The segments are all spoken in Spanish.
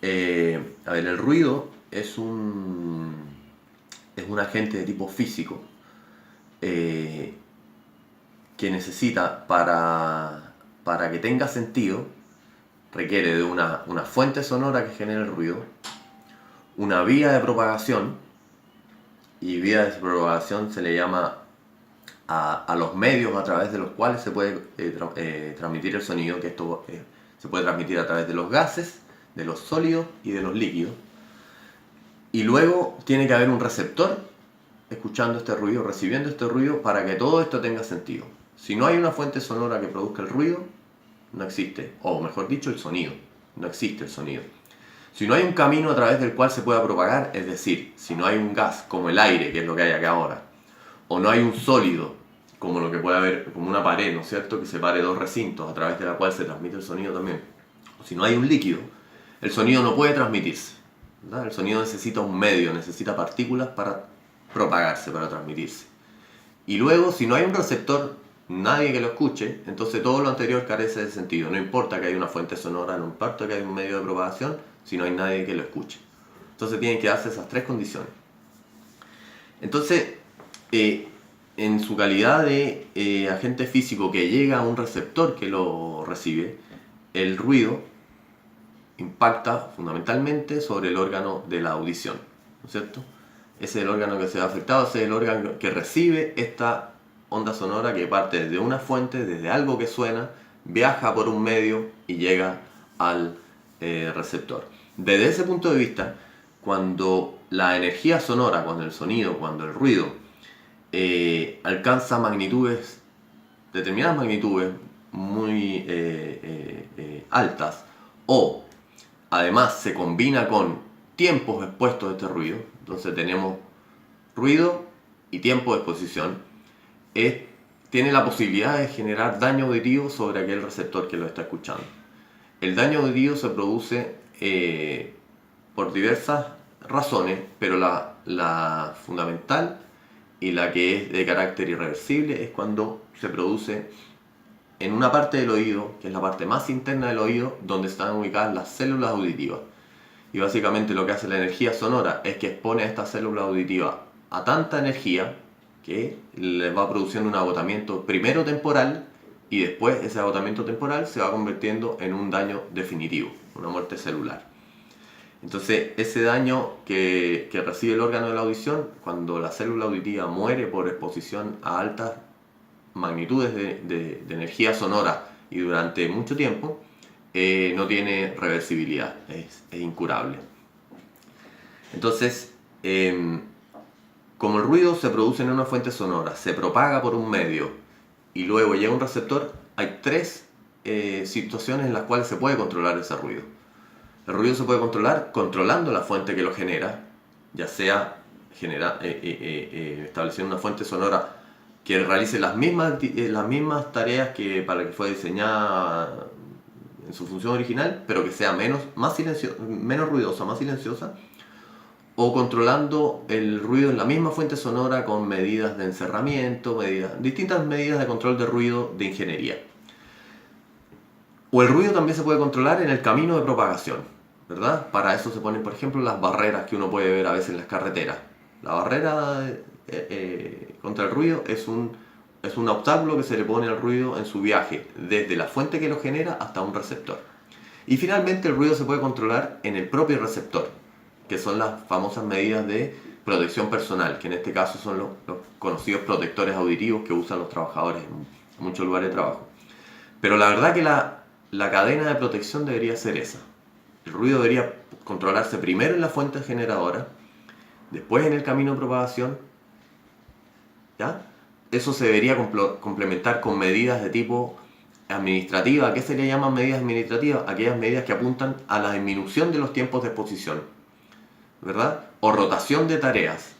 A ver, el ruido es un agente de tipo físico eh, que necesita para que tenga sentido, requiere de una fuente sonora que genere el ruido, una vía de propagación, y vía de propagación se le llama a los medios a través de los cuales se puede transmitir el sonido, que esto se puede transmitir a través de los gases, de los sólidos y de los líquidos. Y luego tiene que haber un receptor escuchando este ruido, recibiendo este ruido, para que todo esto tenga sentido. Si no hay una fuente sonora que produzca el ruido, no existe, o mejor dicho, el sonido. No existe el sonido. Si no hay un camino a través del cual se pueda propagar, es decir, si no hay un gas como el aire, que es lo que hay acá ahora, o no hay un sólido, como lo que puede haber, como una pared, ¿no es cierto?, que separe dos recintos a través de la cual se transmite el sonido también. O si no hay un líquido, el sonido no puede transmitirse, ¿verdad? El sonido necesita un medio, necesita partículas para propagarse, para transmitirse. Y luego, si no hay un receptor, nadie que lo escuche, entonces todo lo anterior carece de sentido. No importa que haya una fuente sonora, no importa que haya un medio de propagación, si no hay nadie que lo escuche. Entonces tienen que darse esas tres condiciones. Entonces, en su calidad de agente físico que llega a un receptor que lo recibe, el ruido impacta fundamentalmente sobre el órgano de la audición, ¿no es cierto? Ese es el órgano que se ve afectado, ese es el órgano que recibe esta onda sonora que parte desde una fuente, desde algo que suena, viaja por un medio y llega al receptor. Desde ese punto de vista, cuando la energía sonora, cuando el sonido, cuando el ruido alcanza magnitudes, determinadas magnitudes muy altas, o además se combina con tiempos expuestos a este ruido, entonces tenemos ruido y tiempo de exposición, tiene la posibilidad de generar daño auditivo sobre aquel receptor que lo está escuchando. El daño auditivo se produce por diversas razones, pero la fundamental y la que es de carácter irreversible es cuando se produce en una parte del oído, que es la parte más interna del oído, donde están ubicadas las células auditivas. Y básicamente lo que hace la energía sonora es que expone a esta célula auditiva a tanta energía que le va produciendo un agotamiento primero temporal, y después ese agotamiento temporal se va convirtiendo en un daño definitivo, una muerte celular. Entonces, ese daño que recibe el órgano de la audición, cuando la célula auditiva muere por exposición a altas magnitudes de energía sonora y durante mucho tiempo, no tiene reversibilidad, es incurable. Entonces, como el ruido se produce en una fuente sonora, se propaga por un medio y luego llega a un receptor, hay tres situaciones en las cuales se puede controlar ese ruido. El ruido se puede controlar controlando la fuente que lo genera, ya sea estableciendo una fuente sonora que realice las mismas tareas que para que fue diseñada en su función original, pero que sea menos ruidosa, más silenciosa, o controlando el ruido en la misma fuente sonora con medidas de encerramiento, distintas medidas de control de ruido de ingeniería. O el ruido también se puede controlar en el camino de propagación, ¿verdad? Para eso se ponen, por ejemplo, las barreras que uno puede ver a veces en las carreteras. La barrera contra el ruido es un obstáculo que se le pone al ruido en su viaje, desde la fuente que lo genera hasta un receptor. Y finalmente el ruido se puede controlar en el propio receptor, que son las famosas medidas de protección personal, que en este caso son los conocidos protectores auditivos que usan los trabajadores en muchos lugares de trabajo. Pero la verdad que la cadena de protección debería ser esa. El ruido debería controlarse primero en la fuente generadora, después en el camino de propagación, ¿ya? Eso se debería complementar con medidas de tipo administrativa. ¿A qué se le llaman medidas administrativas? Aquellas medidas que apuntan a la disminución de los tiempos de exposición, ¿verdad? O rotación de tareas.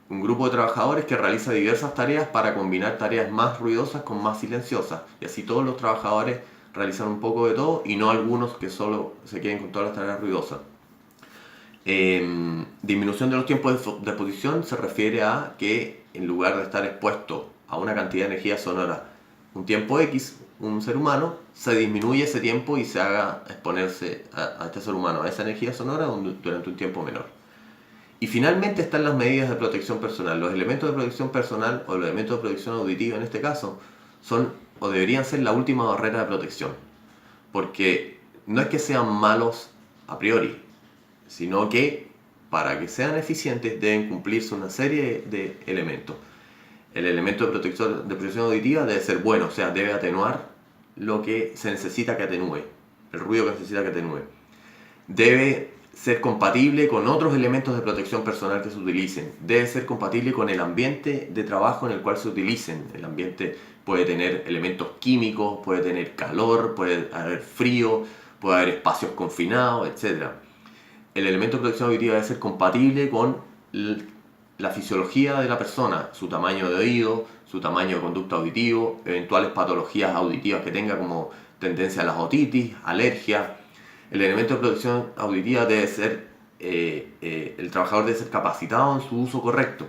Un grupo de trabajadores que realiza diversas tareas para combinar tareas más ruidosas con más silenciosas. Y así todos los trabajadores realizan un poco de todo y no algunos que solo se queden con todas las tareas ruidosas. Disminución de los tiempos de exposición se refiere a que en lugar de estar expuesto a una cantidad de energía sonora un tiempo X, un ser humano, se disminuye ese tiempo y se haga exponerse a este ser humano, a esa energía sonora durante un tiempo menor. Y finalmente están las medidas de protección personal. Los elementos de protección personal o los elementos de protección auditiva en este caso son o deberían ser la última barrera de protección. Porque no es que sean malos a priori, sino que para que sean eficientes deben cumplirse una serie de elementos. El elemento de protección auditiva debe ser bueno, o sea, debe atenuar lo que se necesita que atenúe, el ruido que necesita que atenúe. Debe ser compatible con otros elementos de protección personal que se utilicen. Debe ser compatible con el ambiente de trabajo en el cual se utilicen. El ambiente puede tener elementos químicos, puede tener calor, puede haber frío, puede haber espacios confinados, etc. El elemento de protección auditiva debe ser compatible con la fisiología de la persona, su tamaño de oído, su tamaño de conducto auditivo, eventuales patologías auditivas que tenga como tendencia a las otitis, alergias. El elemento de protección auditiva debe ser, el trabajador debe ser capacitado en su uso correcto,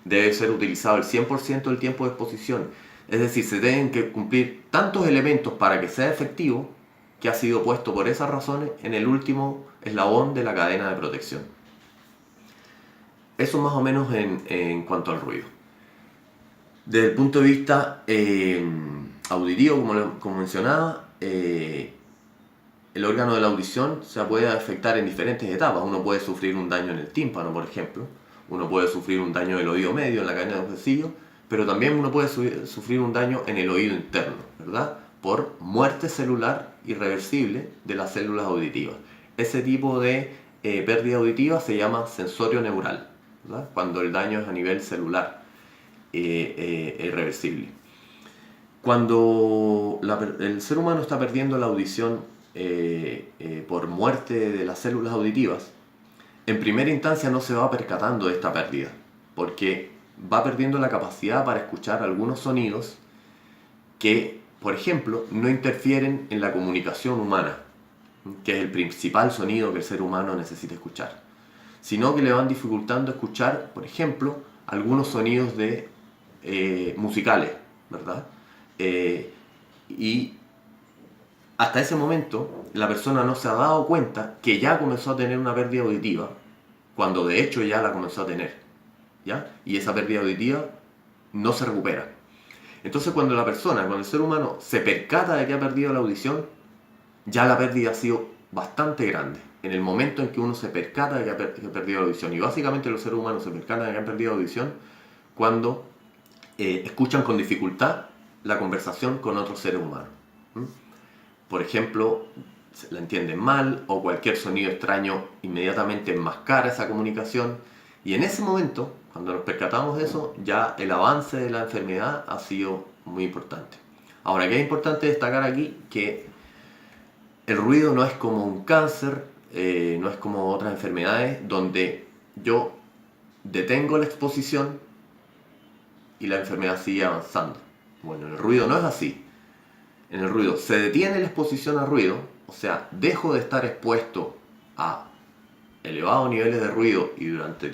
debe ser utilizado el 100% del tiempo de exposición, es decir, se deben que cumplir tantos elementos para que sea efectivo que ha sido puesto por esas razones en el último eslabón de la cadena de protección. Eso más o menos en cuanto al ruido. Desde el punto de vista auditivo, como mencionaba, el órgano de la audición se puede afectar en diferentes etapas. Uno puede sufrir un daño en el tímpano, por ejemplo. Uno puede sufrir un daño del oído medio, en la cadena de los huesillos. Pero también uno puede sufrir un daño en el oído interno, ¿verdad? Por muerte celular irreversible de las células auditivas. Ese tipo de pérdida auditiva se llama sensorio neural, ¿verdad? Cuando el daño es a nivel celular irreversible. Cuando el ser humano está perdiendo la audición por muerte de las células auditivas, en primera instancia no se va percatando de esta pérdida, porque va perdiendo la capacidad para escuchar algunos sonidos que, por ejemplo, no interfieren en la comunicación humana, que es el principal sonido que el ser humano necesita escuchar, sino que le van dificultando escuchar, por ejemplo, algunos sonidos musicales, ¿verdad? Y hasta ese momento la persona no se ha dado cuenta que ya comenzó a tener una pérdida auditiva, cuando de hecho ya la comenzó a tener, ¿ya? Y esa pérdida auditiva no se recupera. Entonces cuando el ser humano se percata de que ha perdido la audición, ya la pérdida ha sido bastante grande. En el momento en que uno se percata de que ha perdido la audición, y básicamente los seres humanos se percatan de que han perdido la audición cuando escuchan con dificultad la conversación con otros seres humanos. Por ejemplo, la entienden mal o cualquier sonido extraño inmediatamente enmascara esa comunicación, y en ese momento, cuando nos percatamos de eso, ya el avance de la enfermedad ha sido muy importante. Ahora, ¿qué es importante destacar aquí? Que el ruido no es como un cáncer, no es como otras enfermedades donde yo detengo la exposición y la enfermedad sigue avanzando. Bueno, el ruido no es así. En el ruido se detiene la exposición al ruido, o sea, dejo de estar expuesto a elevados niveles de ruido y durante un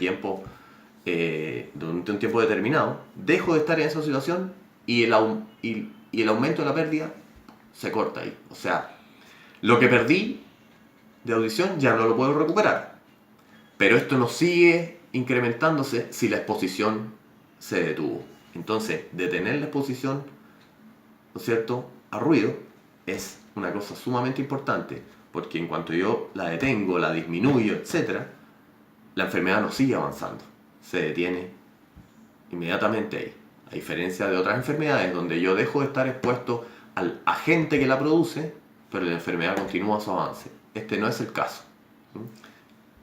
tiempo determinado, dejo de estar en esa situación y el aumento de la pérdida se corta ahí. O sea, lo que perdí de audición ya no lo puedo recuperar, pero esto no sigue incrementándose si la exposición se detuvo. Entonces, detener la exposición, ¿no es cierto?, a ruido es una cosa sumamente importante, porque en cuanto yo la detengo, la disminuyo, etc., la enfermedad no sigue avanzando, se detiene inmediatamente ahí. A diferencia de otras enfermedades donde yo dejo de estar expuesto al agente que la produce, pero la enfermedad continúa su avance. Este no es el caso.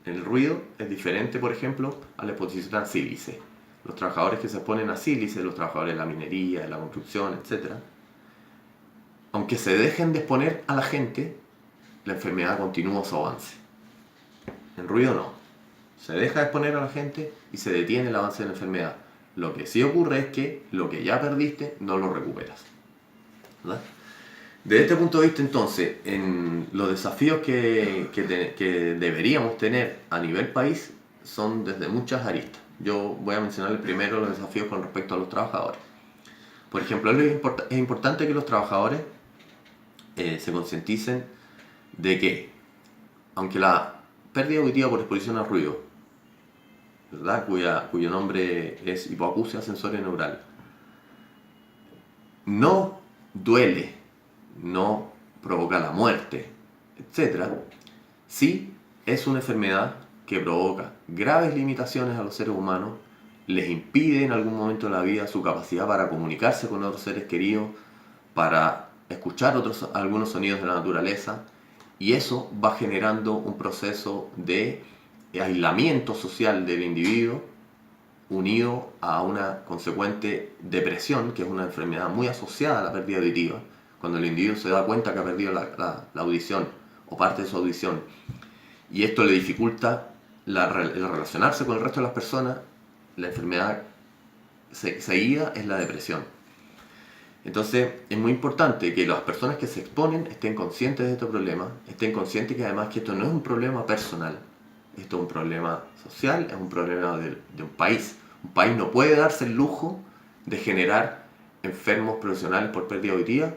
El ruido es diferente, por ejemplo, a la exposición a sílice. Los trabajadores que se exponen a sílice, los trabajadores de la minería, de la construcción, etc., aunque se dejen de exponer a la gente, la enfermedad continúa su avance. En ruido no. Se deja de exponer a la gente y se detiene el avance de la enfermedad. Lo que sí ocurre es que lo que ya perdiste no lo recuperas, ¿verdad? Desde este punto de vista, entonces, en los desafíos que deberíamos tener a nivel país son desde muchas aristas. Yo voy a mencionar primero los desafíos con respecto a los trabajadores. Por ejemplo, es importante que los trabajadores se concienticen de que, aunque la pérdida auditiva por exposición al ruido, ¿verdad? Cuyo nombre es hipoacusia sensorio neural, no duele, no provoca la muerte, etc., sí es una enfermedad que provoca graves limitaciones a los seres humanos, les impide en algún momento de la vida su capacidad para comunicarse con otros seres queridos, para escuchar algunos sonidos de la naturaleza, y eso va generando un proceso de aislamiento social del individuo unido a una consecuente depresión, que es una enfermedad muy asociada a la pérdida auditiva. Cuando el individuo se da cuenta que ha perdido la audición o parte de su audición, y esto le dificulta el relacionarse con el resto de las personas, la enfermedad seguida es la depresión. Entonces es muy importante que las personas que se exponen estén conscientes de este problema, estén conscientes que además que esto no es un problema personal, esto es un problema social, es un problema de un país. Un país no puede darse el lujo de generar enfermos profesionales por pérdida auditiva,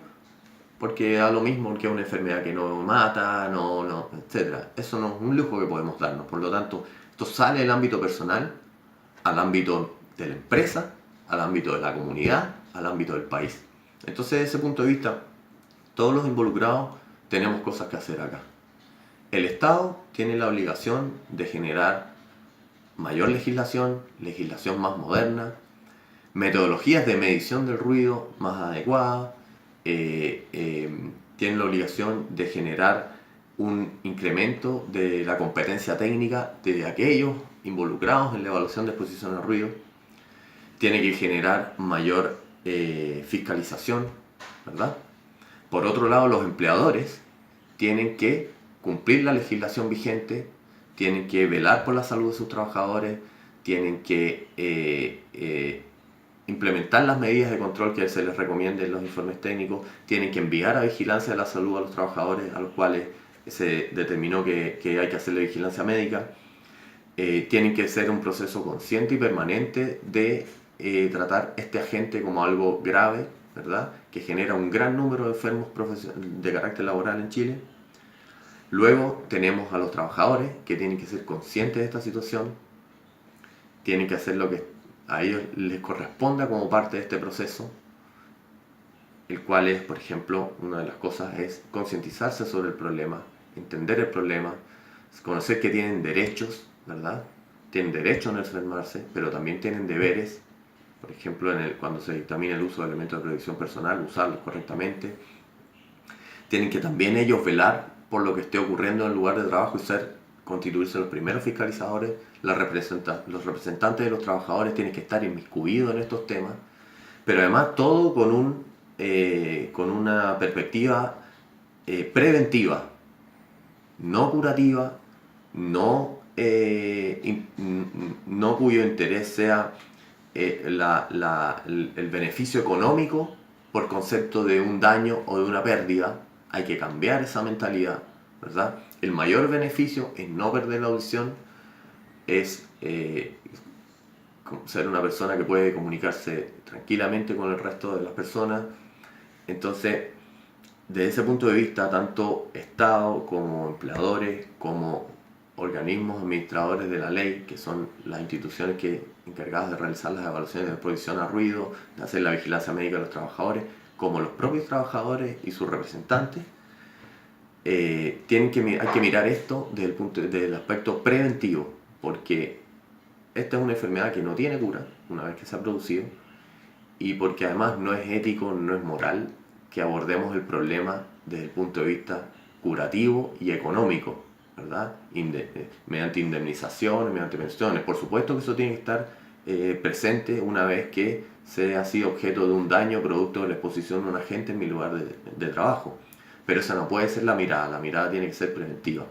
porque da lo mismo que una enfermedad que no mata, etc. Eso no es un lujo que podemos darnos. Por lo tanto, esto sale del ámbito personal al ámbito de la empresa, al ámbito de la comunidad, al ámbito del país. Entonces, desde ese punto de vista, todos los involucrados tenemos cosas que hacer acá. El Estado tiene la obligación de generar mayor legislación más moderna, metodologías de medición del ruido más adecuadas, tienen la obligación de generar un incremento de la competencia técnica de aquellos involucrados en la evaluación de exposición al ruido, tiene que generar mayor fiscalización, ¿verdad? Por otro lado, los empleadores tienen que cumplir la legislación vigente, tienen que velar por la salud de sus trabajadores, tienen que implementar las medidas de control que se les recomienden en los informes técnicos, tienen que enviar a vigilancia de la salud a los trabajadores a los cuales se determinó que hay que hacerle vigilancia médica, tienen que ser un proceso consciente y permanente de tratar este agente como algo grave, ¿verdad? Que genera un gran número de enfermos de carácter laboral en Chile. Luego tenemos a los trabajadores que tienen que ser conscientes de esta situación, tienen que hacer lo que a ellos les corresponda como parte de este proceso, el cual es, por ejemplo, una de las cosas es concientizarse sobre el problema, entender el problema, conocer que tienen derechos, ¿verdad? Tienen derecho a no enfermarse, pero también tienen deberes, por ejemplo, cuando se dictamina el uso de elementos de protección personal, usarlos correctamente. Tienen que también ellos velar por lo que esté ocurriendo en el lugar de trabajo y constituirse los primeros fiscalizadores. Los representantes de los trabajadores tienen que estar inmiscuidos en estos temas, pero además todo con una perspectiva preventiva, no curativa, no cuyo interés sea el beneficio económico por concepto de un daño o de una pérdida. Hay que cambiar esa mentalidad, ¿verdad? El mayor beneficio es no perder la audición, es ser una persona que puede comunicarse tranquilamente con el resto de las personas. Entonces, desde ese punto de vista, tanto Estado como empleadores, como organismos administradores de la ley, que son las instituciones encargadas de realizar las evaluaciones de exposición a ruido, de hacer la vigilancia médica de los trabajadores, como los propios trabajadores y sus representantes, hay que mirar esto desde el aspecto preventivo, porque esta es una enfermedad que no tiene cura una vez que se ha producido, y porque además no es ético, no es moral que abordemos el problema desde el punto de vista curativo y económico, ¿verdad? Mediante indemnizaciones, mediante pensiones. Por supuesto que eso tiene que estar presente una vez que se ha sido objeto de un daño producto de la exposición de un agente en mi lugar de trabajo. Pero esa no puede ser la mirada tiene que ser preventiva.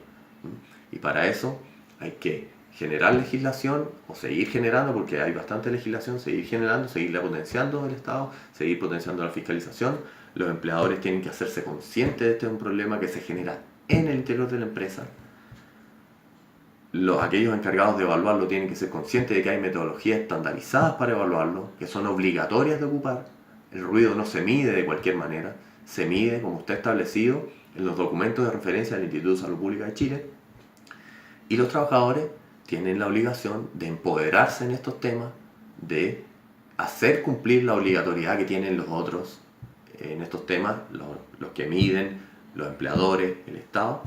Y para eso hay que generar legislación o seguir generando, porque hay bastante legislación, seguirla potenciando el Estado, seguir potenciando la fiscalización. Los empleadores tienen que hacerse conscientes de este es un problema que se genera en el interior de la empresa. Aquellos encargados de evaluarlo tienen que ser conscientes de que hay metodologías estandarizadas para evaluarlo, que son obligatorias de ocupar. El ruido no se mide de cualquier manera, se mide como está establecido en los documentos de referencia del Instituto de Salud Pública de Chile, y los trabajadores tienen la obligación de empoderarse en estos temas, de hacer cumplir la obligatoriedad que tienen los otros en estos temas, los que miden, los empleadores, el Estado,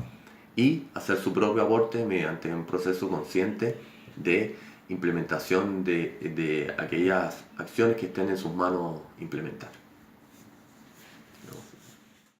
y hacer su propio aporte mediante un proceso consciente de implementación de aquellas acciones que estén en sus manos implementar.